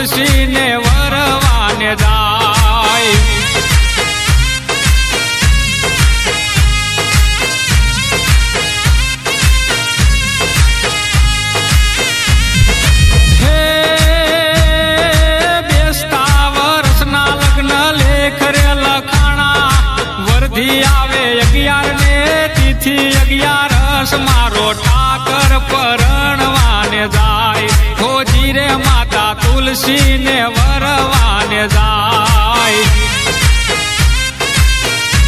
તુલસી ને વરવાને જાય હે બેસતા વર્ષના લગ્ન લેખ રે લખાણા વરધી આવે 11 ને તિથિ 11 મારો ઠાકર પરણવાને જાય હોજી રે માતા તુલસી ને વરવાને જાય